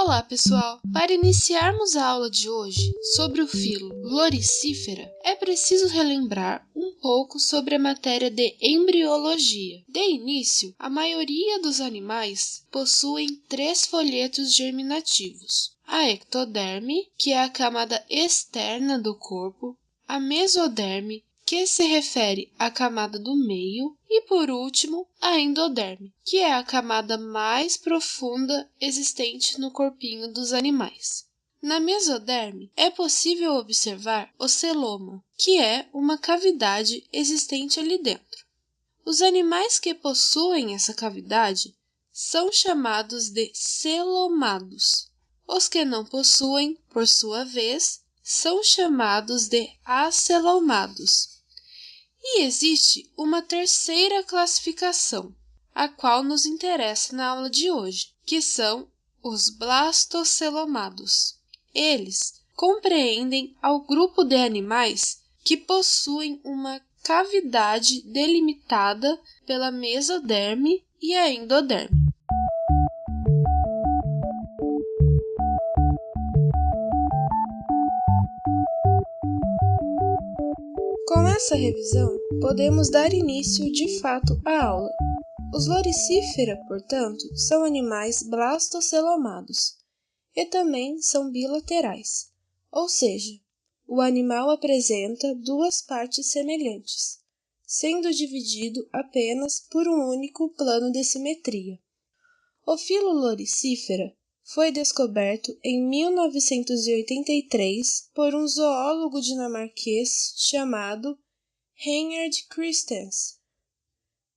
Olá, pessoal! Para iniciarmos a aula de hoje sobre o filo Loricífera, é preciso relembrar um pouco sobre a matéria de embriologia. De início, a maioria dos animais possuem 3 folhetos germinativos: a ectoderme, que é a camada externa do corpo, a mesoderme, que se refere à camada do meio, e por último, a endoderme, que é a camada mais profunda existente no corpinho dos animais. Na mesoderme, é possível observar o celoma, que é uma cavidade existente ali dentro. Os animais que possuem essa cavidade são chamados de celomados. Os que não possuem, por sua vez, são chamados de acelomados. E existe uma terceira classificação, a qual nos interessa na aula de hoje, que são os blastocelomados. Eles compreendem ao grupo de animais que possuem uma cavidade delimitada pela mesoderme e a endoderme. Com essa revisão, podemos dar início de fato à aula. Os Loricífera, portanto, são animais blastocelomados e também são bilaterais, ou seja, o animal apresenta 2 partes semelhantes, sendo dividido apenas por um único plano de simetria. O filo Loricífera foi descoberto em 1983 por um zoólogo dinamarquês chamado Reinhard Christensen.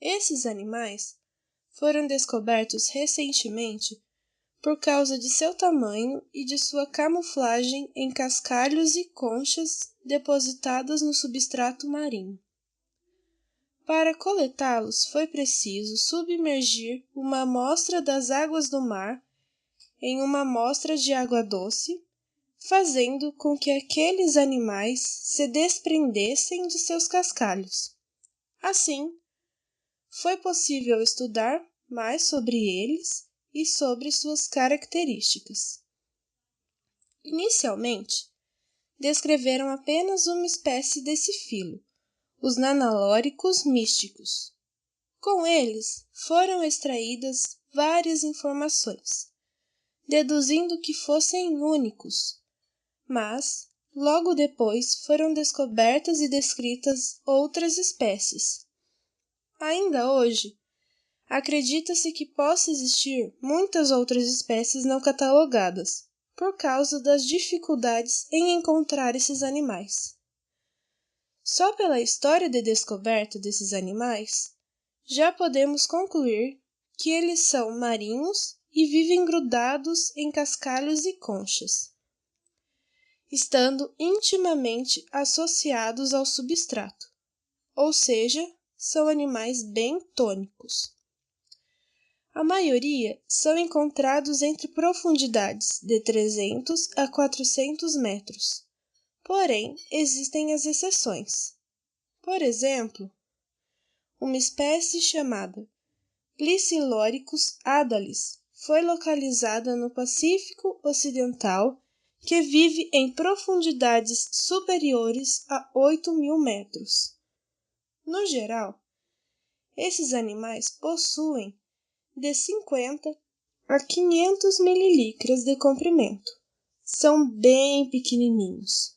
Esses animais foram descobertos recentemente por causa de seu tamanho e de sua camuflagem em cascalhos e conchas depositadas no substrato marinho. Para coletá-los, foi preciso submergir uma amostra das águas do mar em uma amostra de água doce, fazendo com que aqueles animais se desprendessem de seus cascalhos. Assim, foi possível estudar mais sobre eles e sobre suas características. Inicialmente, descreveram apenas uma espécie desse filo, os nanalóricos místicos. Com eles, foram extraídas várias informações, deduzindo que fossem únicos, mas, logo depois, foram descobertas e descritas outras espécies. Ainda hoje, acredita-se que possa existir muitas outras espécies não catalogadas, por causa das dificuldades em encontrar esses animais. Só pela história de descoberta desses animais, já podemos concluir que eles são marinhos e vivem grudados em cascalhos e conchas, estando intimamente associados ao substrato, ou seja, são animais bentônicos. A maioria são encontrados entre profundidades de 300 a 400 metros, porém existem as exceções. Por exemplo, uma espécie chamada Plicyloricus adalis foi localizada no Pacífico Ocidental, que vive em profundidades superiores a 8.000 metros. No geral, esses animais possuem de 50 a 500 mililitros de comprimento. São bem pequenininhos.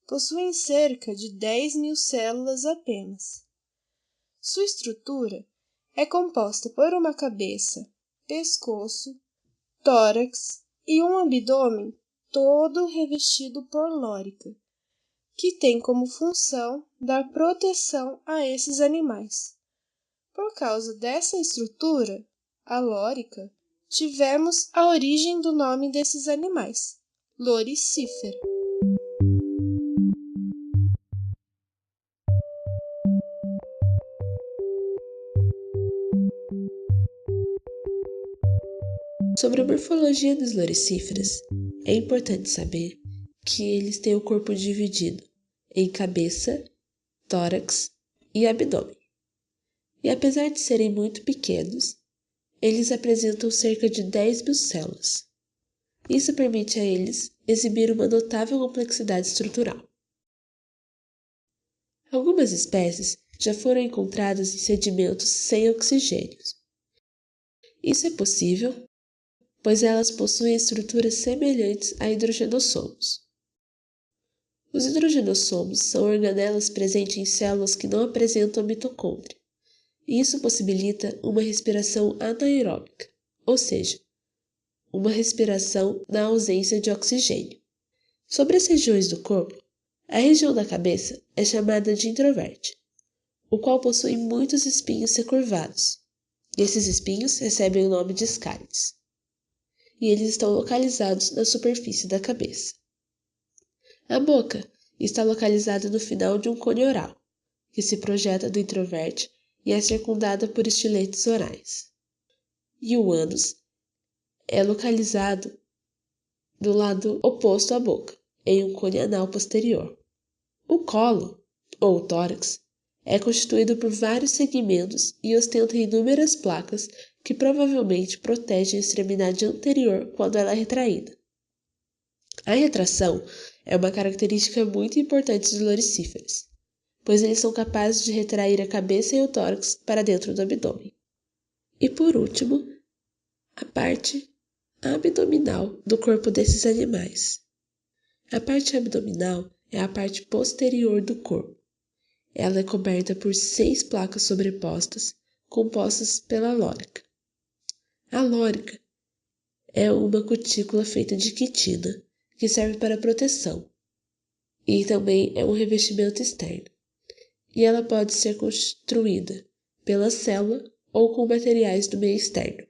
Possuem cerca de 10.000 células apenas. Sua estrutura é composta por uma cabeça, pescoço, tórax e um abdômen todo revestido por lórica, que tem como função dar proteção a esses animais. Por causa dessa estrutura, a lórica, tivemos a origem do nome desses animais, Loricífera. Sobre a morfologia dos loricíferas, é importante saber que eles têm o corpo dividido em cabeça, tórax e abdômen. E apesar de serem muito pequenos, eles apresentam cerca de 10.000 células. Isso permite a eles exibir uma notável complexidade estrutural. Algumas espécies já foram encontradas em sedimentos sem oxigênio. Isso é possível, pois elas possuem estruturas semelhantes a hidrogenossomos. Os hidrogenossomos são organelas presentes em células que não apresentam mitocôndria, e isso possibilita uma respiração anaeróbica, ou seja, uma respiração na ausência de oxigênio. Sobre as regiões do corpo, a região da cabeça é chamada de introverte, o qual possui muitos espinhos recurvados, e esses espinhos recebem o nome de escálides, e eles estão localizados na superfície da cabeça. A boca está localizada no final de um cone oral, que se projeta do introverte e é circundada por estiletes orais. E o ânus é localizado do lado oposto à boca, em um cone anal posterior. O colo, ou tórax, é constituído por vários segmentos e ostenta inúmeras placas que provavelmente protegem a extremidade anterior quando ela é retraída. A retração é uma característica muito importante dos loricíferos, pois eles são capazes de retrair a cabeça e o tórax para dentro do abdômen. E por último, a parte abdominal do corpo desses animais. A parte abdominal é a parte posterior do corpo. Ela é coberta por 6 placas sobrepostas, compostas pela lórica. A lórica é uma cutícula feita de quitina, que serve para proteção, e também é um revestimento externo. E ela pode ser construída pela célula ou com materiais do meio externo.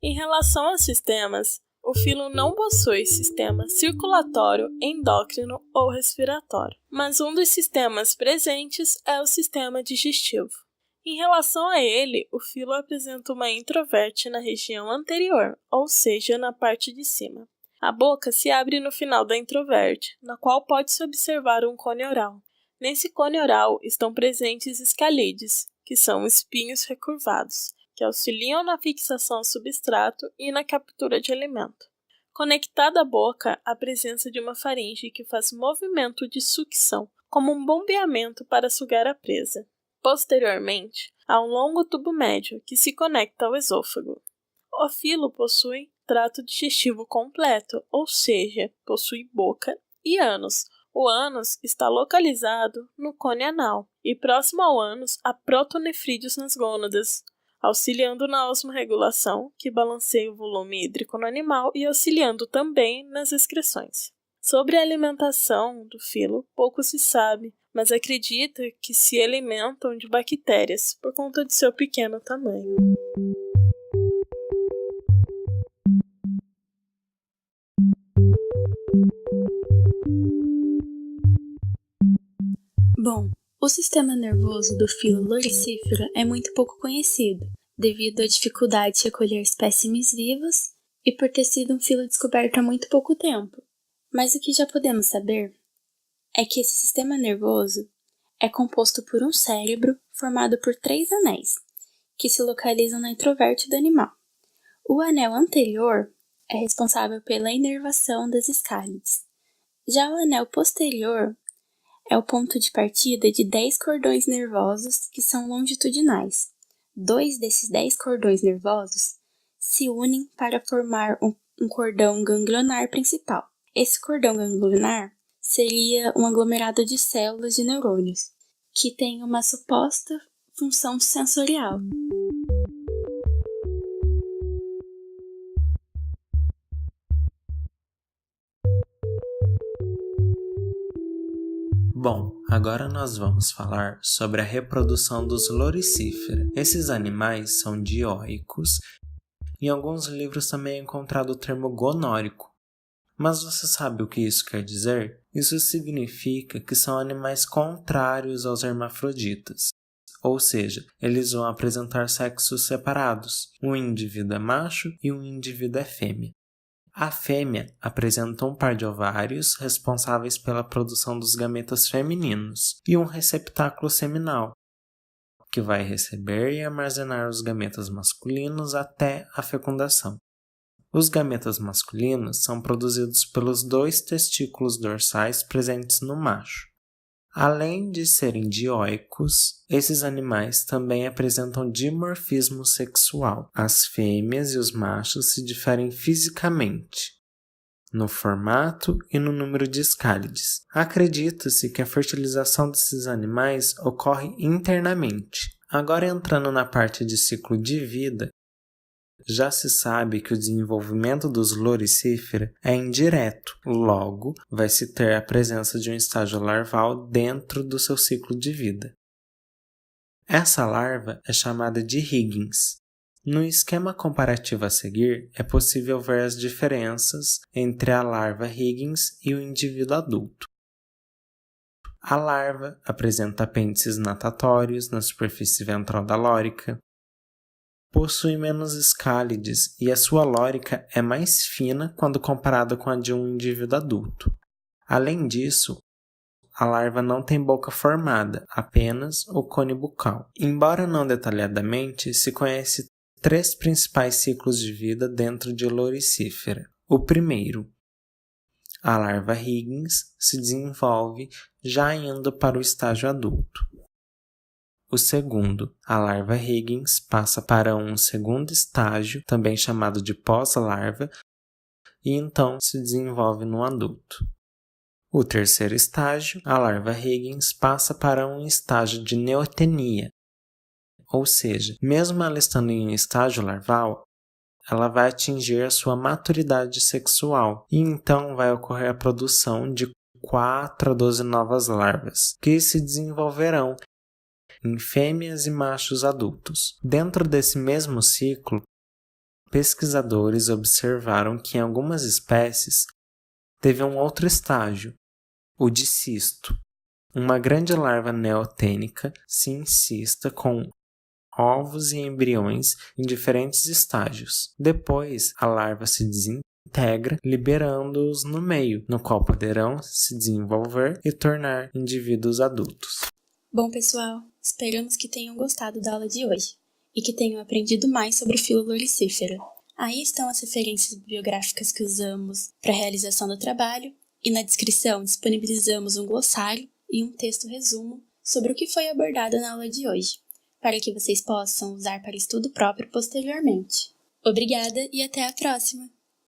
Em relação aos sistemas, o filo não possui sistema circulatório, endócrino ou respiratório, mas um dos sistemas presentes é o sistema digestivo. Em relação a ele, o filo apresenta uma introverte na região anterior, ou seja, na parte de cima. A boca se abre no final da introverte, na qual pode-se observar um cone oral. Nesse cone oral estão presentes escalídeos, que são espinhos recurvados, que auxiliam na fixação ao substrato e na captura de alimento. Conectada à boca, a presença de uma faringe que faz movimento de sucção, como um bombeamento para sugar a presa. Posteriormente, há um longo tubo médio que se conecta ao esôfago. O filo possui trato digestivo completo, ou seja, possui boca e ânus. O ânus está localizado no cone anal e próximo ao ânus há protonefrídeos nas gônadas, auxiliando na osmorregulação, que balanceia o volume hídrico no animal e auxiliando também nas excreções. Sobre a alimentação do filo, pouco se sabe, mas acredita que se alimentam de bactérias por conta de seu pequeno tamanho. Bom, o sistema nervoso do filo loricífero é muito pouco conhecido, devido à dificuldade de recolher espécimes vivos e por ter sido um filo descoberto há muito pouco tempo. Mas o que já podemos saber é que esse sistema nervoso é composto por um cérebro formado por 3 anéis, que se localizam na introverte do animal. O anel anterior é responsável pela inervação das escálides. Já o anel posterior é o ponto de partida de 10 cordões nervosos que são longitudinais. 2 desses 10 cordões nervosos se unem para formar um cordão ganglionar principal. Esse cordão ganglionar seria um aglomerado de células de neurônios, que tem uma suposta função sensorial. Bom, agora nós vamos falar sobre a reprodução dos loricífera. Esses animais são dioicos. Em alguns livros também é encontrado o termo gonórico. Mas você sabe o que isso quer dizer? Isso significa que são animais contrários aos hermafroditas. Ou seja, eles vão apresentar sexos separados. Um indivíduo é macho e um indivíduo é fêmea. A fêmea apresenta um par de ovários responsáveis pela produção dos gametas femininos e um receptáculo seminal, que vai receber e armazenar os gametas masculinos até a fecundação. Os gametas masculinos são produzidos pelos 2 testículos dorsais presentes no macho. Além de serem dioicos, esses animais também apresentam dimorfismo sexual. As fêmeas e os machos se diferem fisicamente, no formato e no número de escálides. Acredita-se que a fertilização desses animais ocorre internamente. Agora, entrando na parte de ciclo de vida, já se sabe que o desenvolvimento dos Loricifera é indireto, logo, vai se ter a presença de um estágio larval dentro do seu ciclo de vida. Essa larva é chamada de Higgins. No esquema comparativo a seguir, é possível ver as diferenças entre a larva Higgins e o indivíduo adulto. A larva apresenta apêndices natatórios na superfície ventral da lórica, possui menos escálides e a sua lórica é mais fina quando comparada com a de um indivíduo adulto. Além disso, a larva não tem boca formada, apenas o cone bucal. Embora não detalhadamente, se conhece 3 principais ciclos de vida dentro de Loricifera. O primeiro, a larva Higgins, se desenvolve já indo para o estágio adulto. O segundo, a larva Higgins, passa para um segundo estágio, também chamado de pós-larva, e então se desenvolve no adulto. O terceiro estágio, a larva Higgins, passa para um estágio de neotenia, ou seja, mesmo ela estando em um estágio larval, ela vai atingir a sua maturidade sexual, e então vai ocorrer a produção de 4 a 12 novas larvas, que se desenvolverão em fêmeas e machos adultos. Dentro desse mesmo ciclo, pesquisadores observaram que em algumas espécies teve um outro estágio, o de cisto. Uma grande larva neotênica se incista com ovos e embriões em diferentes estágios. Depois, a larva se desintegra, liberando-os no meio, no qual poderão se desenvolver e tornar indivíduos adultos. Bom, pessoal, esperamos que tenham gostado da aula de hoje e que tenham aprendido mais sobre o filo Loricifera. Aí estão as referências bibliográficas que usamos para a realização do trabalho e na descrição disponibilizamos um glossário e um texto resumo sobre o que foi abordado na aula de hoje, para que vocês possam usar para estudo próprio posteriormente. Obrigada e até a próxima!